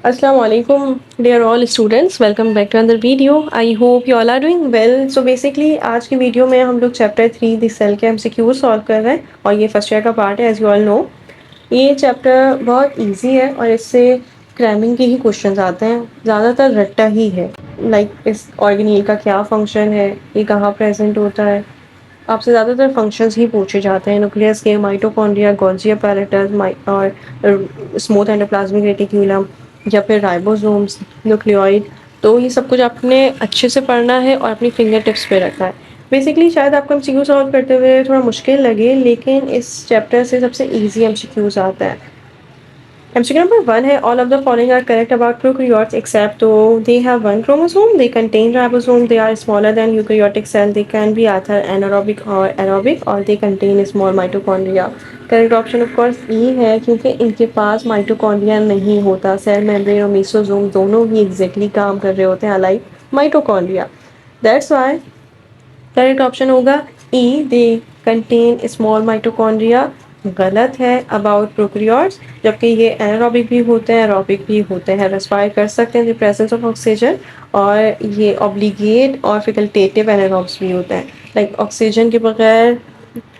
Assalamu alaikum, dear all students. Welcome back to another video. I hope you all are doing well. So basically आज की video में हम लोग chapter 3 दी cell के MCQ solve कर रहे हैं और ये फर्स्ट ईयर का पार्ट है एज यू ऑल नो। ये चैप्टर बहुत इजी है और इससे क्रैमिंग के ही क्वेश्चंस आते हैं, ज़्यादातर रट्टा ही है। इस ऑर्गेनील का क्या फंक्शन है, ये कहाँ प्रेजेंट होता है, आपसे ज़्यादातर फंक्शंस ही पूछे जाते हैं। न्यूक्लियस के माइटोकॉन्ड्रिया, गोल्जी अपैरेटस और स्मूथ एंडोप्लाज्मिक रेटिक्यूलम या फिर राइबोसोम्स, न्यूक्लियोइड। तो ये सब कुछ आपने अच्छे से पढ़ना है और अपनी फिंगर टिप्स पे रखना है। बेसिकली शायद आपको एमसीक्यू सॉल्व करते हुए थोड़ा मुश्किल लगे, लेकिन इस चैप्टर से सबसे ईजी एमसीक्यूज आता है। MCQ number 1 है all of the following are correct about prokaryotes except though they have one chromosome, they contain ribosome, they are smaller than eukaryotic cell, they can be either anaerobic or aerobic और they contain small mitochondria। Correct option of course E है क्योंकि इनके पास mitochondria नहीं होता। Cell membrane और mesosome दोनों ही exactly काम कर रहे होते हैं alike mitochondria. That's why correct option होगा ई, दे कंटेन स्मॉल माइटोकॉन्ड्रिया। गलत है अबाउट प्रोकैरियोट्स, जबकि ये एनारोबिक भी होते हैं, एरोबिक भी होते हैं, रेस्पायर कर सकते हैं द प्रेजेंस ऑफ ऑक्सीजन, और ये ऑब्लिगेट और फैकल्टेटिव एनारोब्स भी होते हैं। लाइक ऑक्सीजन के बगैर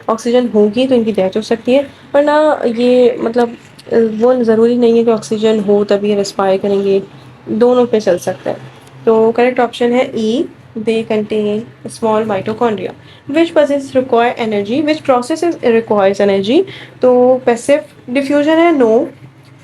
ऑक्सीजन होगी तो इनकी डेथ हो सकती है, वरना ये मतलब वो ज़रूरी नहीं है कि ऑक्सीजन हो तभी रेस्पायर करेंगे, दोनों पे चल सकता है। तो करेक्ट ऑप्शन है ई, they contain small mitochondria which process require energy, which processes requires energy। तो पैसिव डिफ्यूजन है नो,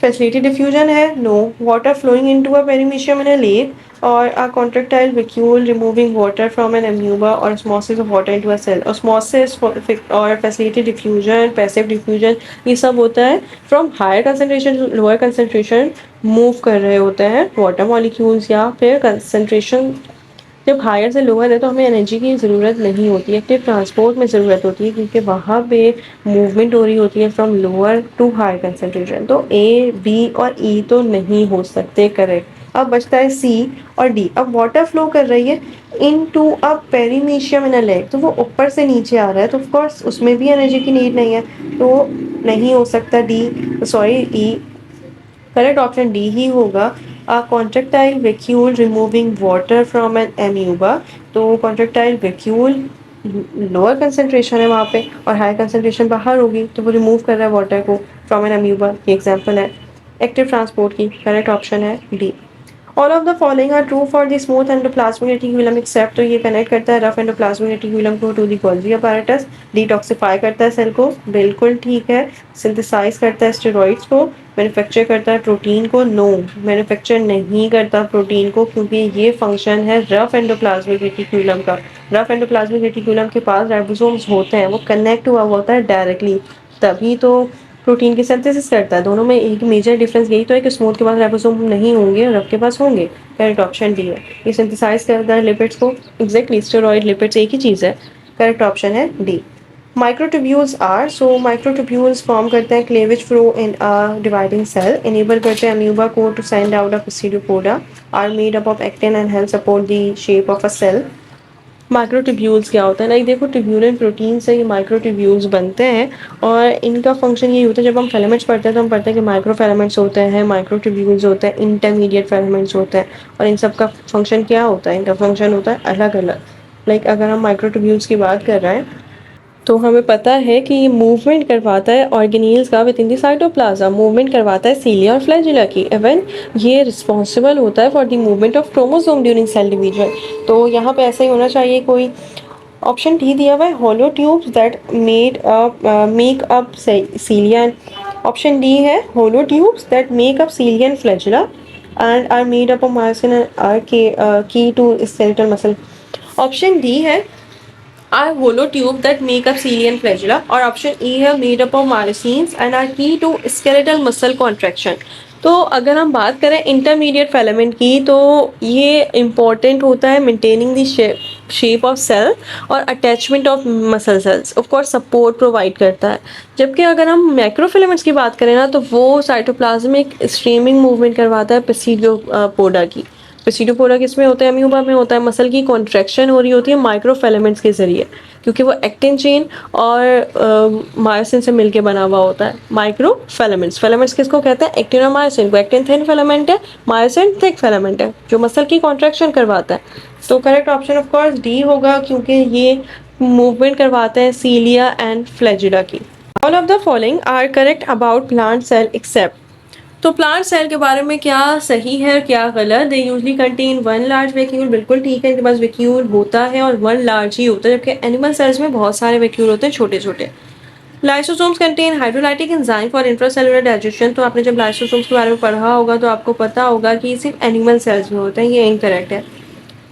फैसिलिटी डिफ्यूजन है no, water flowing into a paramecium in a lake, और a contractile vacuole removing water from an amoeba, और osmosis of water into a cell. Osmosis और facility diffusion, passive diffusion, ये सब होता है from higher concentration to lower concentration, move कर रहे होते हैं वाटर मॉलिक्यूल्स, या फिर कंसंट्रेशन जब हायर से लोअर है तो हमें एनर्जी की ज़रूरत नहीं होती है, एक्टिव ट्रांसपोर्ट में ज़रूरत होती है क्योंकि वहाँ पे मूवमेंट हो रही होती है from lower to higher concentration. तो ए, बी और ई तो नहीं हो सकते करेक्ट। अब बचता है सी और डी। अब वाटर फ्लो कर रही है इन to a पेरीमीशियम in a lake, तो वो ऊपर से नीचे आ रहा है, तो ऑफकोर्स उसमें भी एनर्जी की नीड नहीं है, तो नहीं हो सकता D, sorry E. Correct option D ही होगा। Contractile vacuole removing water from an amoeba, तो कॉन्ट्रेक्टाइल वैक्यूल लोअर कंसंट्रेशन है वहाँ पे और हाई कंसंट्रेशन बाहर होगी, तो वो रिमूव कर रहा है वाटर को फ्रॉम एन एम्यूबा। ये एग्जांपल है एक्टिव ट्रांसपोर्ट की। करेक्ट ऑप्शन है D. All of the following are true for the smooth endoplasmic reticulum except, तो ये कनेक्ट करता है रफ एंडोप्लाज्मिक रेटिक्यूलम को to the Golgi apparatus. Detoxify करता है सेल को, बिल्कुल ठीक है। सिंथेसाइज करता है स्टेरॉइड्स को। मैन्युफैक्चर करता है प्रोटीन को, नो, मैन्युफैक्चर नहीं करता प्रोटीन को क्योंकि ये फंक्शन है रफ एंडोप्लाज्मिक रेटिक्यूलम का। रफ एंडोप्लाज्मिक रेटिक्यूलम के पास राइबोसोम्स होते हैं, वो कनेक्ट हुआ होता है डायरेक्टली, तभी तो प्रोटीन की सिंथेसिस करता है। दोनों में एक मेजर डिफरेंस यही तो है कि स्मूथ के पास राइबोसोम नहीं होंगे, रफ के पास होंगे। करेक्ट ऑप्शन डी है। ये सिंथेसाइज करता है लिपिड्स को, एग्जैक्टली स्टेरॉइड लिपिड्स एक ही चीज़ है। करेक्ट ऑप्शन है D. Microtubules are, so microtubules form करते हैं cleavage flow in a dividing cell, enable करते हैं अम्यूबा को to send out a pseudopoda, are made up of actin and help support the shape of a cell. Microtubules क्या होता है, like देखो tubulin protein से ये माइक्रोट्यूब्यूल्स बनते हैं और इनका फंक्शन ये होता है, जब हम फिलामेंट्स पढ़ते हैं तो हम पढ़ते हैं कि माइक्रो फिलामेंट्स होते हैं, माइक्रोट्यूब्यूल्स होते हैं, इंटरमीडिएट फिलामेंट्स होते हैं, और इन सब का फंक्शन क्या होता है, इनका फंक्शन होता है अलग अलग। लाइक अगर हम माइक्रोट्यूब्यूल्स की बात कर रहे हैं तो हमें पता है कि ये मूवमेंट करवाता है ऑर्गेनील्स का with in the cytoplasm, movement करवाता है सीलिया और फ्लैजिला की। इवन ये रिस्पॉन्सिबल होता है for the movement of chromosome during cell division. तो यहाँ पे ऐसा ही होना चाहिए। कोई ऑप्शन डी दिया हुआ है hollow tubes that make up cilia. Option D है hollow tubes that make up cilia and flagella and are made up of myosin and are key to skeletal muscle. Option D है are hollow tube that make up cilia and flagella, और option E है made up of myosins and are key to skeletal muscle contraction। तो अगर हम बात करें intermediate filament की, तो ये इम्पॉर्टेंट होता है maintaining the shape of cell और attachment of muscle cells, of course support provide करता है। जबकि अगर हम मैक्रोफिलामेंट्स की बात करें ना, तो वो साइटोप्लाज्मिक स्ट्रीमिंग मूवमेंट करवाता है प्सीडोपोडा की। प्सीडोपोडा किसमें होता है, अम्यूबा में होता है। मसल की कॉन्ट्रैक्शन हो रही होती है माइक्रोफिलामेंट्स के जरिए। क्योंकि वो एक्टिन चेन और मायोसिन से मिलके बना हुआ होता है। माइक्रो फिलामेंट्स, फिलामेंट्स किसको कहते हैं? एक्टिन और मायोसिन को। एक्टिन थिन फिलामेंट है, मायोसिन थिक फिलामेंट है जो मसल की कॉन्ट्रैक्शन करवाता है। तो correct option of course D होगा, क्योंकि ये मूवमेंट करवाते हैं सीलिया एंड फ्लैजिला की। All of the following are correct about plant cell except. तो प्लांट सेल के बारे में क्या सही है और क्या गलत? They usually contain one large vacuole, बिल्कुल ठीक है, इनके पास वैक्यूल होता है और वन लार्ज ही होता है, जबकि एनिमल सेल्स में बहुत सारे वैक्यूल होते हैं छोटे छोटे। Lysosomes contain hydrolytic enzyme for intracellular digestion. तो आपने जब लाइसोसोम्स के बारे में पढ़ा होगा तो आपको पता होगा कि सिर्फ एनिमल सेल्स में होते हैं, ये इनकरेक्ट है।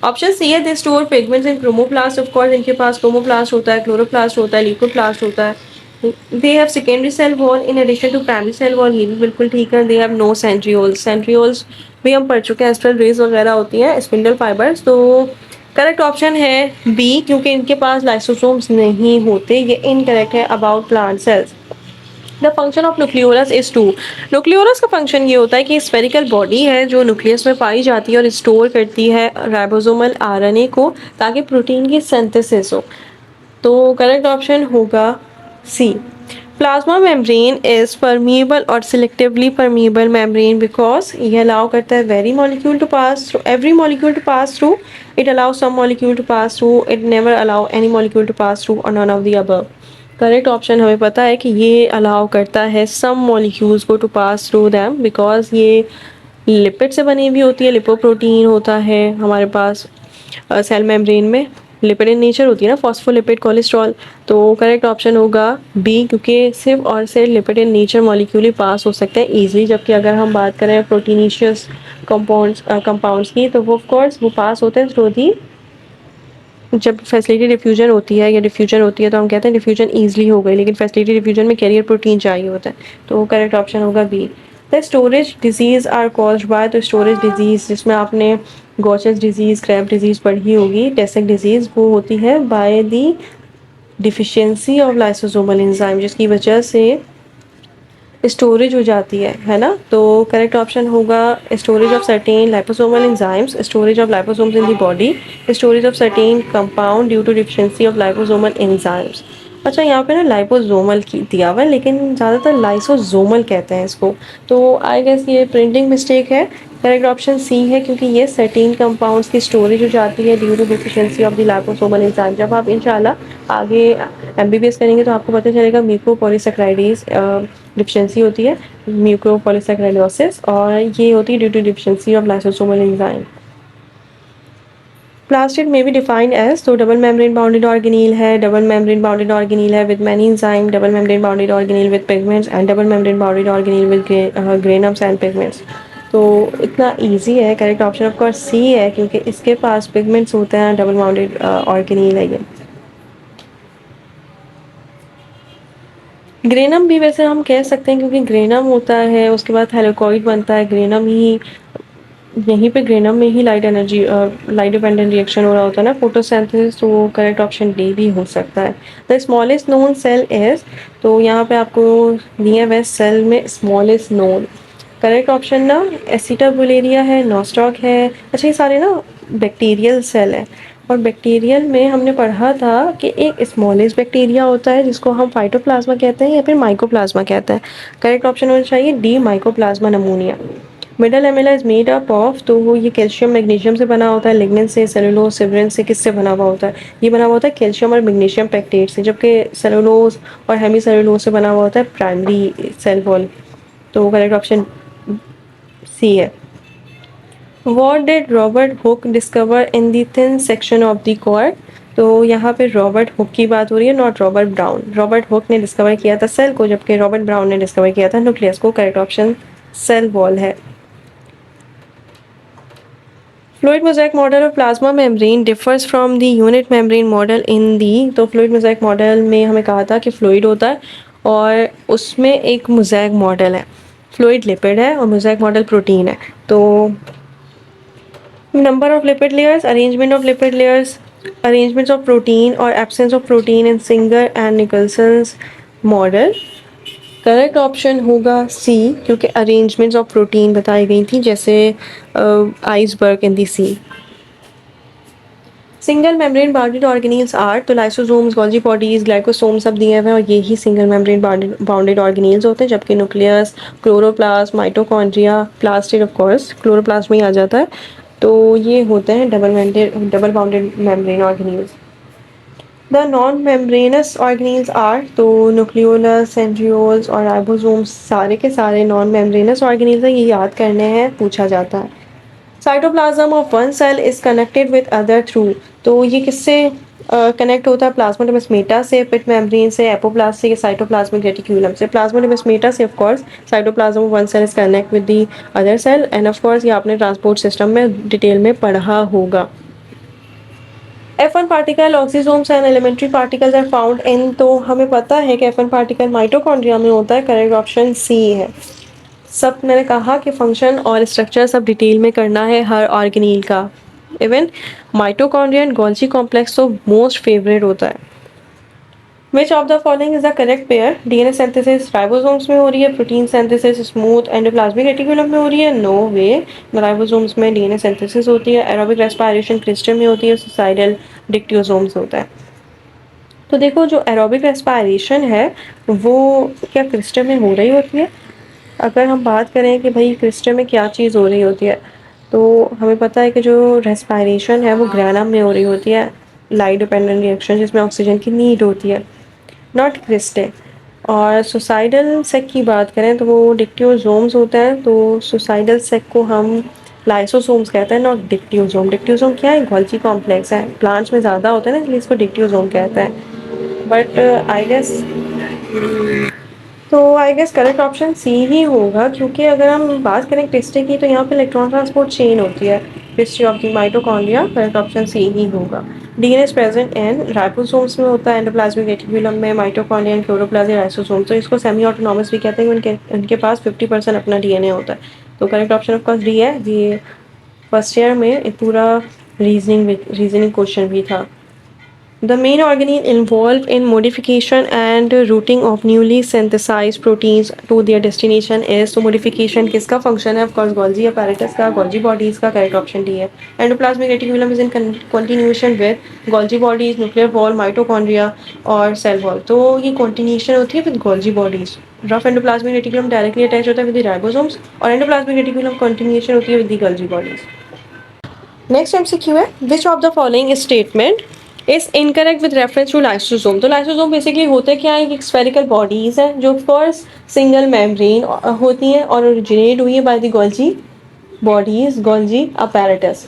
ऑप्शन सी है, they store pigments in chromoplast. Of course इनके पास क्रोमोप्लास्ट होता है, क्लोरोप्लास्ट होता है, ल्यूकोप्लास्ट होता है। They have secondary cell wall in addition to primary cell wall, ये भी बिल्कुल ठीक है। They have no centrioles, centrioles भी हम पढ़ चुके हैं, एस्ट्रल रेज वगैरह होती हैं, स्पिंडल फाइबर्स। तो करेक्ट ऑप्शन है बी, क्योंकि इनके पास लाइसोसोम्स नहीं होते, ये इनकरेक्ट है about plant cells. The function of nucleolus is to. Nucleolus का फंक्शन ये होता है कि स्फेरिकल बॉडी है जो न्यूक्लियस में पाई जाती है और स्टोर करती है राइबोसोमल आरएनए को, ताकि प्रोटीन की सिंथेसिस हो। तो करेक्ट ऑप्शन होगा C. Plasma membrane is permeable और सिलेक्टिवली परमिएबल मेम्ब्रेन बिकॉज ये अलाउ करता है very molecule to pass through, every molecule to pass through, it allow some molecule to pass through, it never allow any molecule to pass through और none of the above. Correct option हमें पता है कि ये allow करता है some molecules को to pass through them, because ये लिपिड से बनी हुई होती है, लिपोप्रोटीन होता है हमारे पास सेल मेम्ब्रेन में, लिपिड इन नेचर होती है ना, फॉस्फोलिपिड कोलेस्ट्रॉल। तो करेक्ट ऑप्शन होगा बी, क्योंकि सिर्फ और सिर्फ लिपिड इन नेचर मॉलिक्यूल ही पास हो सकते हैं ईजिली, जबकि अगर हम बात करें प्रोटीनीशियस कंपाउंड्स की तो वो ऑफ कोर्स वो पास होते हैं थ्रू दी, जब फैसिलिटी डिफ्यूजन होती है या डिफ्यूजन होती है तो हम कहते हैं डिफ्यूजन ईजिली हो गई, लेकिन फैसिलिटी डिफ्यूजन में कैरियर प्रोटीन चाहिए होता है। तो करेक्ट ऑप्शन होगा B. The storage disease are caused by, तो स्टोरेज डिजीज जिसमें आपने गॉचेस डिजीज, क्रैब डिजीज पढ़ी होगी, टेसिक डिजीज, वो होती है by the deficiency of lysosomal enzyme, जिसकी वजह से स्टोरेज हो जाती है ना। तो करेक्ट ऑप्शन होगा storage of certain liposomal enzymes, storage of liposomes in the body, storage of certain compound due to deficiency of liposomal enzymes. अच्छा, यहाँ पे ना लाइपोसोमल की दिया हुआ है, लेकिन ज़्यादातर लाइसोसोमल कहते हैं इसको, तो आई गेस ये प्रिंटिंग मिस्टेक है। करेक्ट ऑप्शन सी है, क्योंकि ये सर्टेन कंपाउंड्स की स्टोरेज हो जाती है due to deficiency of the liposomal enzyme. जब आप इंशाल्लाह आगे एमबीबीएस करेंगे तो आपको पता चलेगा म्यूकोपॉलीसैकेराइडेज डिफिशिएंसी होती है, म्यूकोपॉलीसैकेराइडोसिस, और ये होती है due to deficiency of lysosomal enzyme. Plastid में भी डिफाइंड एज, तो डबल मेम्ब्रेन बाउंडेड ऑर्गेनील है, डबल मेम्ब्रेन बाउंडेड ऑर्गेनील है with many enzyme, double membrane bounded organelle with pigments and double membrane bounded organelle with granums and pigments. तो इतना easy है, correct option of course C है, क्योंकि इसके पास pigments होते हैं, डबल बाउंडेड ऑर्गेनील है ये। ग्रेनम भी वैसे हम कह सकते हैं, क्योंकि ग्रेनम होता है उसके बाद थैलेकॉइड बनता है, ग्रेनम ही, यहीं पे ग्रेनम में ही light energy light dependent reaction हो रहा होता है ना, फोटोसिंथेसिस। तो करेक्ट ऑप्शन डी भी हो सकता है। The smallest known cell is, तो यहाँ पे आपको दिया हुआ है सेल में स्मॉलेस्ट नोन। करेक्ट ऑप्शन ना एसिटाबुलेरिया है, नॉस्टॉक है। अच्छा, ये सारे ना बैक्टीरियल सेल है, और बैक्टीरियल में हमने पढ़ा था कि एक स्मॉलेस्ट बैक्टीरिया होता है जिसको हम फाइटोप्लाज्मा कहते हैं या फिर माइकोप्लाज्मा कहते हैं। करेक्ट ऑप्शन होना चाहिए D, mycoplasma नमूनिया। Middle एमिला is made up of, तो वो ये कैल्शियम मैग्नीशियम से बना होता है, लिग्निन से, सेलुलोज, सिब्रिन से, किससे बना हुआ होता है? ये बना हुआ होता है कैल्शियम और मैग्नीशियम पेक्टेट से, जबकि सेलुलोज और हेमी सेलुलोज से बना हुआ होता है प्राइमरी सेल वॉल। तो करेक्ट ऑप्शन सी है। What did Robert Hooke discover in the thin section of the core? तो यहाँ पे रॉबर्ट हुक की बात हो रही है, not Robert brown. Robert Hooke ने डिस्कवर किया था सेल को, जबकि रॉबर्ट ब्राउन ने डिस्कवर किया था न्यूक्लियस को। करेक्ट ऑप्शन सेल वॉल है। Fluid mosaic model of plasma membrane differs from the unit membrane model in the, तो फ्लूइड मोज़ेक मॉडल में हमें कहा था कि फ्लूइड होता है और उसमें एक मोज़ेक मॉडल है, फ्लूइड लिपिड है और मोज़ेक मॉडल प्रोटीन है। तो number of lipid layers, arrangement of lipid layers, arrangements of protein or absence of protein in Singer and Nicholson's model. Correct option होगा सी, क्योंकि अरेंजमेंट्स ऑफ प्रोटीन बताई गई थी, जैसे iceberg in the sea. Single membrane bounded organelles are, तो lysosomes, Golgi bodies, glycosome सब दिए हुए हैं और यही सिंगल मेम्ब्रेन बाउंडेड ऑर्गेनील्स होते हैं, जबकि nucleus, chloroplast, mitochondria, plastid of course chloroplast में ही आ जाता है, तो ये होते हैं double bounded membrane organelles. The non membranous organelles are, तो न्यूक्लियोलस, सेंट्रियोल्स और राइबोसोम्स सारे के सारे नॉन मेम्ब्रेनस ऑर्गेनील्स हैं, ये याद करने हैं, पूछा जाता है। Cytoplasm of one cell is connected with other through, तो ये किससे कनेक्ट होता है? प्लाज्मोडेमास्मेटा से, पिट मेम्ब्रेन से, एपोप्लास्ट से, साइटोप्लाज्मिक रेटिक्यूलम से। प्लाज्मोडेमास्मेटा से of course cytoplasm of one cell is connect with the other cell, and of course ये आपने ट्रांसपोर्ट सिस्टम में डिटेल में पढ़ा होगा। F1 particle oxysomes and elementary particles are found in, तो हमें पता है कि F1 पार्टिकल माइटोकॉन्ड्रिया में होता है, करेक्ट ऑप्शन सी है। सब मैंने कहा कि फंक्शन और स्ट्रक्चर सब डिटेल में करना है हर ऑर्गेनील का, even mitochondria and Golgi complex तो मोस्ट फेवरेट होता है। Which of the following is the correct pair? DNA synthesis ribosomes में हो रही है, protein synthesis smooth endoplasmic reticulum में हो रही है, नो वे। राइबोसोम्स में डीएनए सिंथेसिस होती है, एरोबिक रेस्पिरेशन क्रिस्टल में होती है, सुसाइडल डिक्टियोसोम्स होता है। तो देखो जो एरोबिक रेस्पिरेशन है वो क्या क्रिस्टल में हो रही होती है? अगर हम बात करें कि भाई क्रिस्टल में क्या चीज़ हो रही होती है, तो हमें पता है कि जो रेस्पिरेशन है वो ग्रैनम में हो रही होती है, लाइट डिपेंडेंट रिएक्शन जिसमें ऑक्सीजन की नीड होती है, नॉट क्रिस्टल। और सुसाइडल सेक की बात करें तो वो डिक्टियोसोम्स होता है, तो सुसाइडल सेक को हम लाइसोसोम्स कहते हैं, नॉट डिक्टियोसोम। डिक्टियोसोम क्या है? गोल्जी कॉम्प्लेक्स है, प्लांट्स में ज़्यादा होता है ना, इसलिए इसको डिक्टियोसोम कहते हैं। बट आई गेस, तो I guess correct option C ही होगा, क्योंकि अगर हम बात करें क्रिस्टे की तो यहाँ पे इलेक्ट्रॉन ट्रांसपोर्ट चेन होती है, history of the mitochondria, correct option C ही होगा। DNA is present in ribosomes में होता है, एंडोप्लाज्मिक रेटिकुलम में, माइटोकॉन्ड्रिया एंड क्लोरोप्लास्ट लाइसोसोम, तो इसको सेमी ऑटोनॉमस भी कहते हैं, उनके पास 50% अपना डीएनए होता है। तो correct option of course D है। ये फर्स्ट ईयर में एक पूरा रीजनिंग क्वेश्चन भी था। The main organelle involved in modification and routing of newly synthesized proteins to their destination is, तो modification किसका function है? Of course Golgi apparatus का, Golgi bodies का, correct option D है। Endoplasmic reticulum is in continuation with Golgi bodies, nuclear wall, mitochondria और cell wall, तो ये continuation होती है with Golgi bodies। Rough endoplasmic reticulum directly attached होता है with the ribosomes और endoplasmic reticulum continuation होती है with the Golgi bodies। Next MCQ है, which of the following statement is incorrect with reference to lysosome? तो lysosome basically होते क्या है? एक स्फेरिकल बॉडीज है जो फर्स्ट सिंगल मेम्ब्रेन होती हैं और ओरिजिनेट हुई है by the Golgi bodies, Golgi apparatus.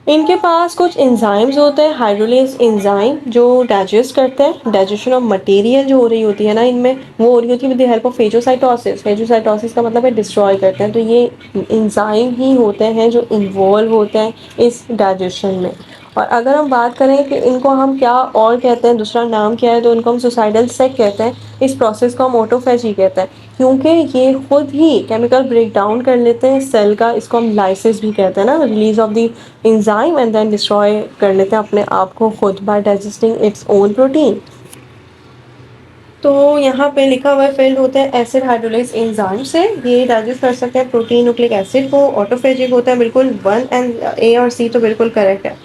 इनके पास कुछ एंजाइम्स होते हैं, हाइड्रोलेज एंजाइम जो डाइजेस्ट करते हैं, डाइजेशन ऑफ मटेरियल जो हो रही होती है ना इनमें, वो हो रही होती है विद द हेल्प ऑफ फेजोसाइटोसिस। फेजोसाइटोसिस का मतलब है डिस्ट्रॉय करते हैं, तो ये एंजाइम ही होते हैं जो इन्वॉल्व होते हैं इस डाइजेशन में। और अगर हम बात करें कि इनको हम क्या और कहते हैं, दूसरा नाम क्या है, तो इनको हम सुसाइडल सेक कहते हैं। इस प्रोसेस को हम ऑटोफेजी कहते हैं, क्योंकि ये खुद ही केमिकल ब्रेक डाउन कर लेते हैं सेल का, इसको हम लाइसिस भी कहते हैं ना, release of the enzyme and then destroy कर लेते हैं अपने आप को खुद by digesting its own protein. तो यहाँ पे लिखा हुआ है फिल्ड होते हैं एसिड हाइड्रोलाइज एंजाइम से, ये डाइजेस्ट कर सकते हैं प्रोटीन न्यूक्लिक एसिड को, ऑटोफेजिक होता है बिल्कुल, 1 एंड ए और सी तो बिल्कुल करेक्ट है।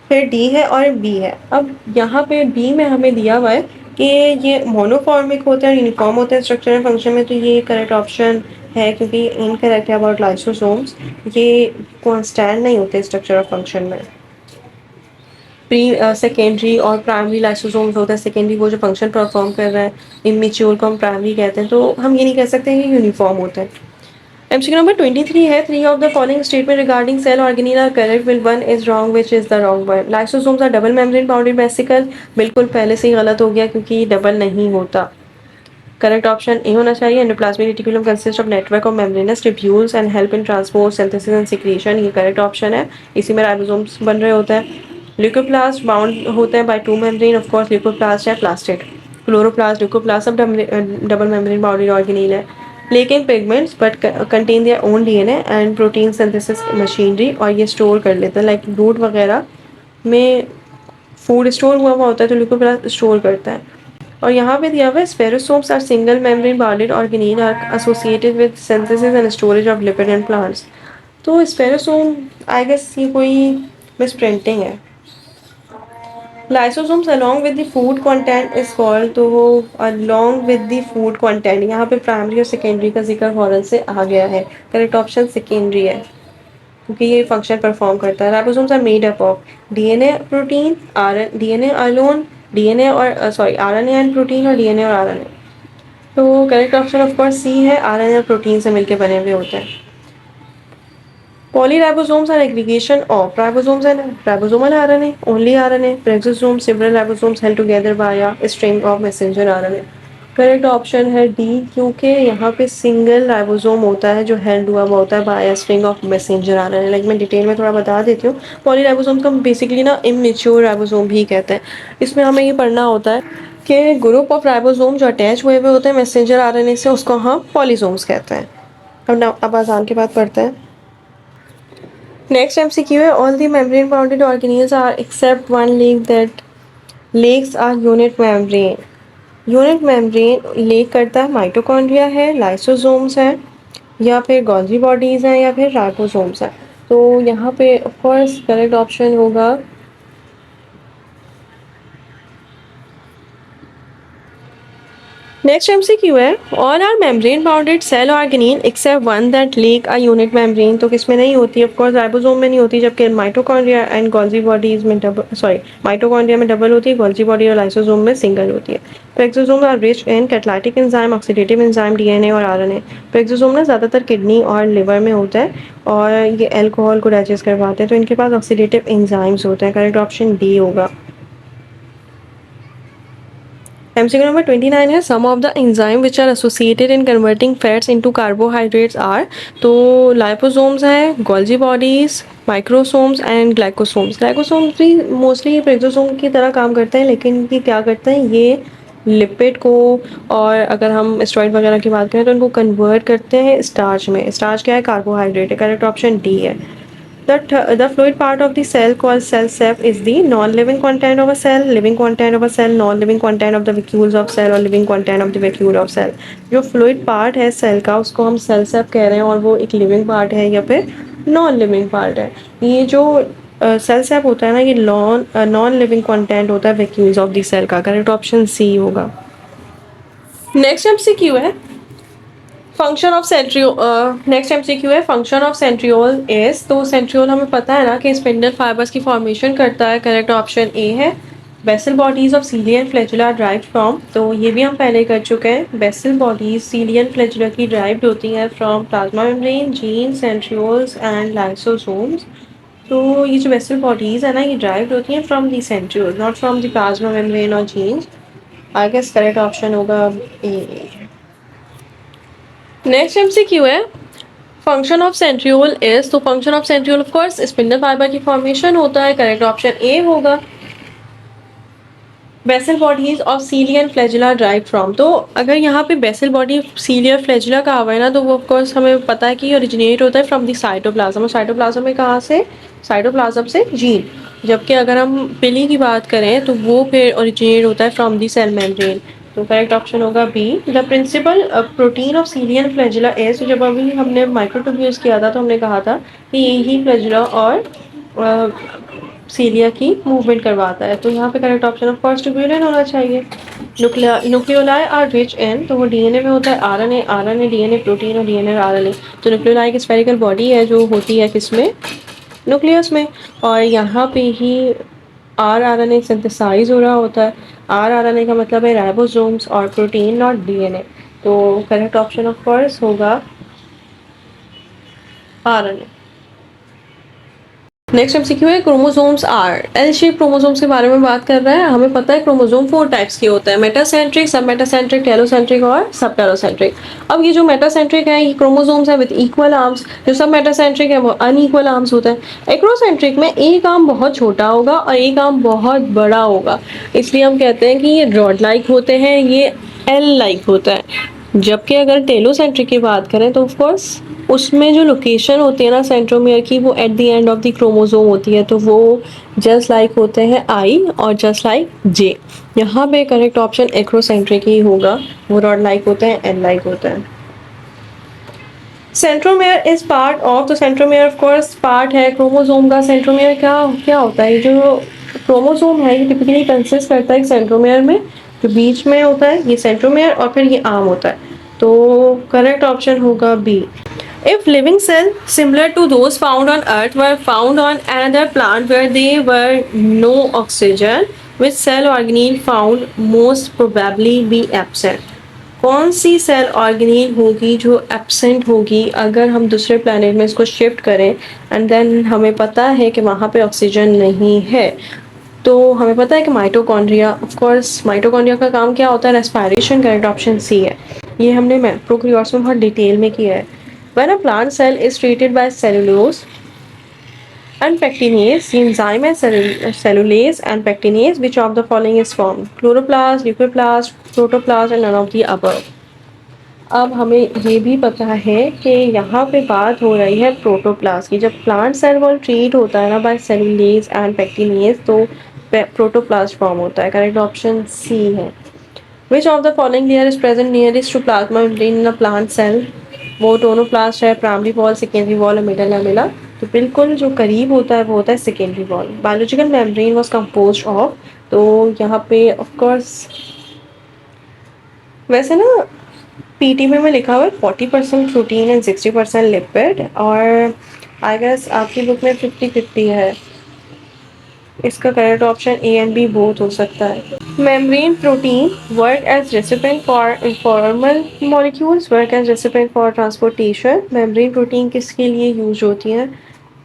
फिर डी है और बी है। अब यहाँ पे बी में हमें दिया हुआ है कि ये मोनोफॉर्मिक होते हैं, यूनिफॉर्म होते हैं स्ट्रक्चर एंड फंक्शन में, तो ये करेक्ट ऑप्शन है, क्योंकि इनकरेक्ट है अबाउट लाइसोसोम्स, ये कॉन्स्टेंट नहीं होते स्ट्रक्चर और फंक्शन में। प्री सेकेंडरी और प्राइमरी लाइसोसोम्स होता है, सेकेंडरी वो जो फंक्शन परफॉर्म कर रहा है, इमेच्योर को हम प्राइमरी कहते हैं, तो हम ये नहीं कह सकते कि यूनिफॉर्म होता है। एमसीक्यू नंबर 23 है, 3 of the following statement regarding cell organelle are correct, will 1 is wrong, which is the wrong one? Lysosomes are double membrane bounded vesicle, बिल्कुल पहले से ही गलत हो गया क्योंकि डबल नहीं होता, करेक्ट ऑप्शन ए होना चाहिए। Endoplasmic reticulum consist of network of membranes tubules and help in transport, synthesis and secretion, ये करेक्ट ऑप्शन है, इसी में राइबोसोम्स बन रहे होते हैं। ल्यूकोप्लास्ट बाउंड होते हैं by two membrane, of course leucoplast है, प्लास्टिड, क्लोरोप्लास्ट, ल्यूकोप्लास्ट सब डबल मेम्ब्रेन बाउंडेड ऑर्गेनील है, लेकिन pigments but contain their own DNA and protein synthesis machinery, और ये स्टोर कर लेते हैं, लाइक रूट वगैरह में फूड स्टोर हुआ होता है तो ल्यूकोप्लास्ट स्टोर करता है। और यहाँ पे दिया हुआ है spherosomes are single membrane bounded organelle are associated with synthesis and storage of lipid and plants. तो स्पेरोसोम आई गेस ये कोई मिस प्रिंटिंग है, lysosomes along with the food content is called, तो वो along with the food content, यहाँ पे primary और secondary का जिक्र फौरन से आ गया है। करेक्ट ऑप्शन सेकेंडरी है क्योंकि ये फंक्शन परफॉर्म करता है। Ribosomes are made up of DNA protein, DNA alone, DNA और सॉरी आरएनए एंड प्रोटीन, और डीएनए और आरएनए। तो correct option of course C है, आरएनए और प्रोटीन से मिलकर बने हुए होते हैं। Polyribosomes are aggregation of ribosomes and ribosomal RNA, only RNA. Peroxisomes, several ribosomes held together by a string of messenger RNA. Correct option है डी, क्योंकि यहाँ पे सिंगल राइबोसोम होता है जो हेल्ड हुआ हुआ होता है by a string of messenger RNA. Like मैं डिटेल में थोड़ा बता देती हूँ। पॉलीराइबोसोम को हम बेसिकली ना इमेच्योर राइबोसोम भी कहते हैं। इसमें हमें ये पढ़ना होता है कि ग्रुप ऑफ राइबोसोम जो अटैच हुए हुए होते हैं मैसेंजर आरएनए से, उसको हम पॉलीसोम्स कहते हैं। अब आसान के बाद पढ़ते हैं। Next MCQ है, all the membrane bounded organelles are except one leak that leaks are unit membrane. Unit membrane lake करता है माइटोकॉन्ड्रिया है, लाइसोसोम्स है, या फिर गोल्जी बॉडीज हैं, या फिर राइबोसोम्स हैं। तो यहाँ पे ऑफ कोर्स करेक्ट ऑप्शन होगा नेक्स्ट एमसीक्यू है, all are membrane bounded cell organelle except one that lack a unit membrane. तो किसमें नहीं होती? ऑफ कोर्स राइबोसोम में नहीं होती, जबकि माइटोकॉन्ड्रिया एंड गोल्जी बॉडीज में माइटोकॉन्ड्रिया में डबल होती है, गोल्जी बॉडी और लाइसोसोम में सिंगल होती है। Peroxisome are rich in catalytic enzyme, oxidative enzyme, DNA और आरएनए। पेक्सोसोम ना ज़्यादातर किडनी और लिवर में होता है और ये अल्कोहल को डाइजेस्ट करवाते हैं, तो इनके पास ऑक्सीडेटिव एंजाइम्स होते हैं। करेक्ट ऑप्शन डी होगा। MCQ number 29 है, some of the enzyme which are associated in converting fats into carbohydrates are, तो liposomes हैं, Golgi bodies, माइक्रोसोम्स एंड ग्लाइकोसोम्स। ग्लाइकोसोम्स भी मोस्टली पेक्सोसोम की तरह काम करते हैं, लेकिन ये क्या करते हैं, ये लिपिड को, और अगर हम स्टेरॉइड वगैरह की बात करें तो इनको कन्वर्ट करते हैं स्टार्च में। स्टार्च क्या है? कार्बोहाइड्रेट है। करेक्ट ऑप्शन डी है। The fluid part of the cell called cell sap is the non-living content of a cell, living content of a cell, non-living content of the vacuoles of cell और living content of the vacuole of cell। जो fluid part है cell का उसको हम cell sap कह रहे हैं, और वो एक living part है या फिर non-living part है। ये जो सेल सैप होता है ना, ये नॉन लिविंग कंटेंट होता है वैक्यूल्स ऑफ द सेल का। करेक्ट ऑप्शन सी होगा। नेक्स्ट एमसीक्यू है, function of centriole. Next MCQ है, फंक्शन ऑफ सेंट्रियोल इज, तो सेंट्रियोल हमें पता है ना कि स्पिंडल फाइबर्स की फॉर्मेशन करता है। करेक्ट ऑप्शन ए है। Basal bodies of Cillian flagella derive from, तो ये भी हम पहले कर चुके हैं। बेसल बॉडीज सीलियन फ्लैजुला की ड्राइव्ड होती हैं from plasma membrane, gene, centrioles and lysosomes. तो ये जो बेसल बॉडीज है ना, ये ड्राइव्ड होती हैं from the centriole, not from the plasma membrane और genes. I guess correct option होगा ए। नेक्स्ट एमसीक्यू है, फंक्शन ऑफ सेंट्रियोल इज, तो function of centriole of course spindle fibre की फॉर्मेशन होता है। करेक्ट ऑप्शन ए होगा। Basal bodies of Cillian flagella derive from, तो अगर यहाँ पे बेसल बॉडी सीलियर फ्लैजुला का हुआ है ना, तो वो ऑफ कोर्स हमें पता है कि ओरिजिनेट होता है फ्रॉम द साइटोप्लाज्म। और साइटोप्लाज्म में कहाँ से? साइटोप्लाज्म से जीन। जबकि अगर हम पिली की बात करें तो वो फिर ओरिजिनेट होता है फ्रॉम द सेल मेम्ब्रेन। तो करेक्ट ऑप्शन होगा B. The principal protein of Cillian flagella as, जब अभी हमने माइक्रोट्यूब्यूल्स किया था तो हमने कहा था कि यही फ्लैजुला और सीलिया की मूवमेंट करवाता है। तो यहाँ पे correct option of course tubulin होना चाहिए। न्यूक्लियोलाई आर रिच इन, तो वो डीएनए में होता है, आरएनए, आरएनए डीएनए प्रोटीन और डीएनए आरएनए। तो न्यूक्लियोलाई की स्फेरिकल बॉडी है जो होती है किसमें? न्यूक्लियस में। और यहाँ पे ही आरएनए सिंथेसाइज हो रहा होता है। आरएनए का मतलब है राइबोसोम्स और प्रोटीन, नॉट डीएनए। तो करेक्ट ऑप्शन ऑफ कोर्स होगा आरएनए। नेक्स्ट एमसीक्यू है, chromosomes are, L shape chromosomes के बारे में बात कर रहा है। हमें पता है क्रोमोसोम 4 टाइप्स के होते हैं, मेटासेंट्रिक, सब मेटासेंट्रिक, टेलोसेंट्रिक और सब टेलोसेंट्रिक। अब ये जो मेटासेंट्रिक है ये क्रोमोसोम्स है विद इक्वल आर्म्स, जो सब मेटासेंट्रिक है वो अनइक्वल आर्म्स होता है। एक्रोसेंट्रिक में एक आर्म बहुत छोटा होगा और एक आर्म बहुत बड़ा होगा, इसलिए हम कहते हैं कि ये रॉड लाइक होते हैं, ये एल लाइक होता है। जबकि अगर टेलोसेंट्रिक की बात करें तो ऑफकोर्स उसमें जो लोकेशन होती है ना सेंट्रोमियर की, वो at the end of the chromosome होती है, तो वो जस्ट लाइक होते हैं आई और जस्ट लाइक जे। यहाँ पे करेक्ट ऑप्शन एक्रोसेंट्रिक ही होगा, वो रॉड लाइक होते हैं, एल लाइक होता है। सेंट्रोमियर इज पार्ट ऑफ, तो सेंट्रोमियर ऑफ कोर्स पार्ट है क्रोमोसोम का। सेंट्रोमियर क्या क्या होता है? जो क्रोमोसोम है ये टिपिकली कंसिस्ट करता है एक सेंट्रोमियर में, जो बीच में होता है ये सेंट्रोमियर और फिर ये आर्म होता है। तो करेक्ट ऑप्शन होगा B. If living cells similar to those found on Earth were found on another plant where there were no oxygen, which cell organelle found most probably be absent? कौन सी cell ऑर्गेनील होगी जो absent होगी अगर हम दूसरे planet में इसको shift करें एंड देन हमें पता है कि वहाँ पे ऑक्सीजन नहीं है? तो हमें पता है कि माइटोकॉन्ड्रिया, ऑफ कोर्स माइटोकॉन्ड्रिया का काम क्या होता है? रेस्पिरेशन। करेक्ट ऑप्शन सी है। ये हमने प्रोकैरियोट्स में बहुत डिटेल में किया है। When a plant cell is treated by cellulose and pectinase, the enzyme is cellulase and pectinase, which of the following is formed? Chloroplast, leucoplast, protoplast, and none of the above. अब हमें ये भी पता है कि यहाँ पे बात हो रही है प्रोटोप्लास्ट की। जब प्लांट सेल वॉल ट्रीट होता है ना बाय सेलुलेज एंड पेक्टिनेज, तो प्रोटोप्लास्ट फॉर्म होता है। करेक्ट ऑप्शन सी है। Which of the following layer is present nearest to plasma membrane in a plant cell? वो दोनों प्लास्ट है, प्राइमरी वॉल, सेकेंडरी वॉल और मिडल लैमेला। तो बिल्कुल जो करीब होता है वो होता है secondary wall. Biological membrane was composed of, तो यहाँ पे ऑफ कोर्स वैसे ना पीटीबी में लिखा हुआ है 40% प्रोटीन एंड 60% लिपिड, और आई गेस आपकी बुक में 50-50 है। इसका correct option A and B both हो सकता है। Membrane protein work as recipient for informal molecules, work as recipient for transportation. Membrane protein किसके लिए यूज होती हैं?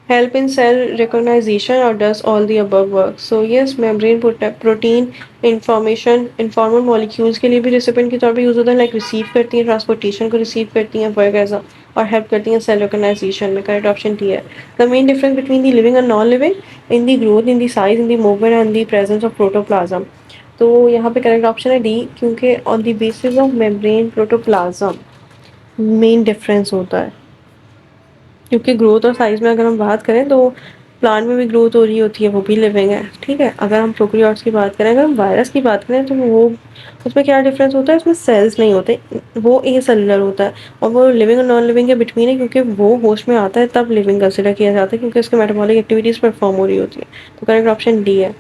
Help in cell recognition or does all the above work? So yes, membrane protein informal molecules के लिए भी recipient के तौर पे यूज होता है, like receive करती हैं, transportation को receive करती हैं, work as a और help करती हैं cell recognition में। correct option D है। The main difference between the living and non-living in the growth, in the size, in the movement and the presence of protoplasm. तो यहाँ पे correct option है D, क्योंकि on the basis of membrane protoplasm main difference होता है। क्योंकि growth और size में अगर हम बात करें तो प्लांट में भी ग्रोथ हो रही होती है, वो भी लिविंग है, ठीक है। अगर हम प्रोकैरियोट्स की बात करें, अगर हम वायरस की बात करें, तो वो उसमें क्या डिफरेंस होता है? उसमें सेल्स नहीं होते, वो ए सेलुलर होता है, और वो लिविंग और नॉन लिविंग के बिटवीन है, क्योंकि वो होस्ट में आता है तब लिविंग कंसिडर किया जाता है, क्योंकि उसके मेटाबॉलिक एक्टिविटीज़ परफॉर्म हो रही होती है। तो करेक्ट ऑप्शन डी है।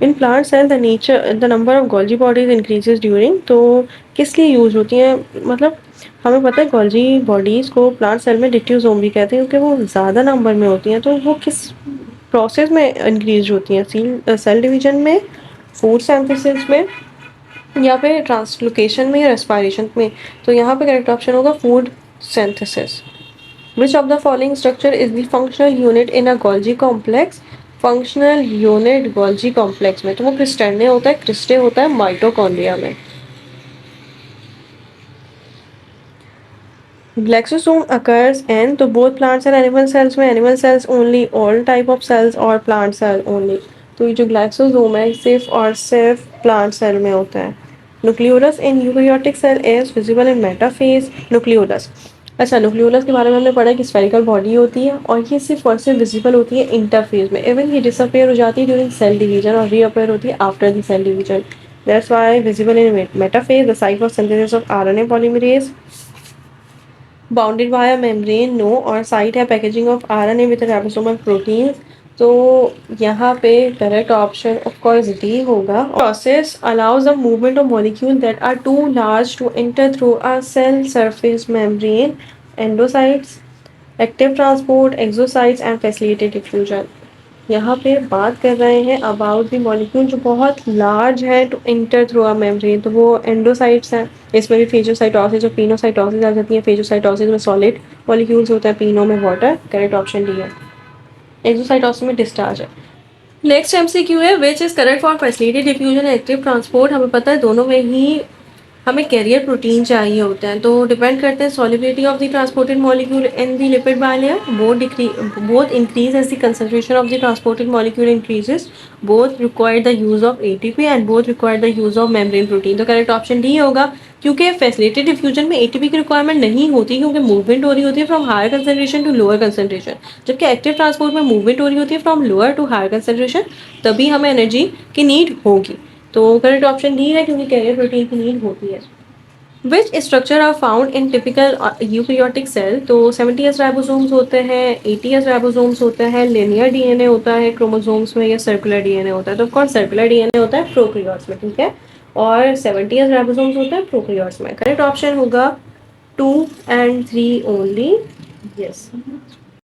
In plant cell the number of Golgi bodies increases during, तो किस लिए यूज होती हैं? मतलब हमें पता है गोल्जी बॉडीज को प्लांट सेल में डिट्यूजोम भी कहते हैं, क्योंकि वो ज़्यादा नंबर में होती हैं। तो वो किस प्रोसेस में इंक्रीज होती हैं? सेल डिवीजन में, फूड सिंथेसिस में, या फिर ट्रांसलोकेशन में, या रेस्पिरेशन में? तो यहाँ पे करेक्ट ऑप्शन होगा food synthesis. Which of the following structure is the functional unit in a Golgi complex? Functional unit Golgi complex में तो वो क्रिस्टेंड होता है, क्रिस्टे होता है माइटोकॉन्ड्रिया में। ग्लाइसोसोम अकर्स इन, तो both plants and animal cells में, animal cells only, all type of cells, और प्लांट सेल ओनली? तो ये जो ग्लाइसोसोम है सिर्फ और सिर्फ प्लांट सेल में होता है। Nucleolus in eukaryotic cell is visible in metaphase. Nucleolus, अच्छा न्यूक्लियोलस के बारे में हमने पढ़ा कि स्फेरिकल बॉडी होती है, और ये सिर्फ और सिर्फ विजिबल होती है इंटरफेज में। इवन ये डिसअपेयर हो जाती है ड्यूरिंग सेल डिवीजन और रीअपेयर होती है after the cell division. That's why visible in metaphase. The site of synthesis of RNA polymerase bounded by a membrane, no, और साइट है packaging of RNA with ribosomal protein. तो यहाँ पे correct option of course D होगा। Process allows the movement of molecule that are too large to enter through a cell surface membrane, endocytes, active transport, एक्सोसाइट्स and facilitated diffusion. यहाँ पे बात कर रहे हैं अबाउट द मॉलिक्यूल जो बहुत large है to enter through a membrane, तो वो एंडोसाइट्स हैं। इसमें भी फेजोसाइटोसिस और पिनोसाइटोसिस आ जाती है। फेजोसाइटोसिस में सॉलिड मॉलिक्यूल्स होता है, पिनो में वाटर। करेक्ट ऑप्शन डी है। एक्सोसाइटोसिस में डिस्चार्ज है। नेक्स्ट एमसीक्यू है which is correct for facilitated diffusion active transport. हमें पता है दोनों में ही हमें कैरियर प्रोटीन चाहिए होते हैं, तो डिपेंड करते हैं solubility of the transported molecule in the lipid bilayer. Both increase as the concentration of the transported molecule increases. Both require the use of ATP and both require the use of membrane protein. तो correct option D होगा, क्योंकि facilitated diffusion में ATP की requirement नहीं होती, क्योंकि movement हो रही होती है from higher concentration to lower concentration. जबकि एक्टिव ट्रांसपोर्ट में मूवमेंट हो रही होती है from lower to higher concentration, तभी हमें एनर्जी की नीड होगी। तो करेक्ट ऑप्शन डी है, क्योंकि कैरियर प्रोटीन की नीड होती है। Which structure are found in typical eukaryotic cell? तो 70s राइबोसोम्स होते हैं, 80s राइबोसोम्स होते हैं, लिनियर डीएनए होता है क्रोमोसोम्स में, या सर्कुलर डीएनए होता है? तो ऑफकोर्स सर्कुलर डीएनए होता है प्रोकैरियोट्स में, ठीक है। और 70s राइबोसोम्स होते हैं प्रोकैरियोट्स में। करेक्ट ऑप्शन होगा 2 and 3 ओनली। यस।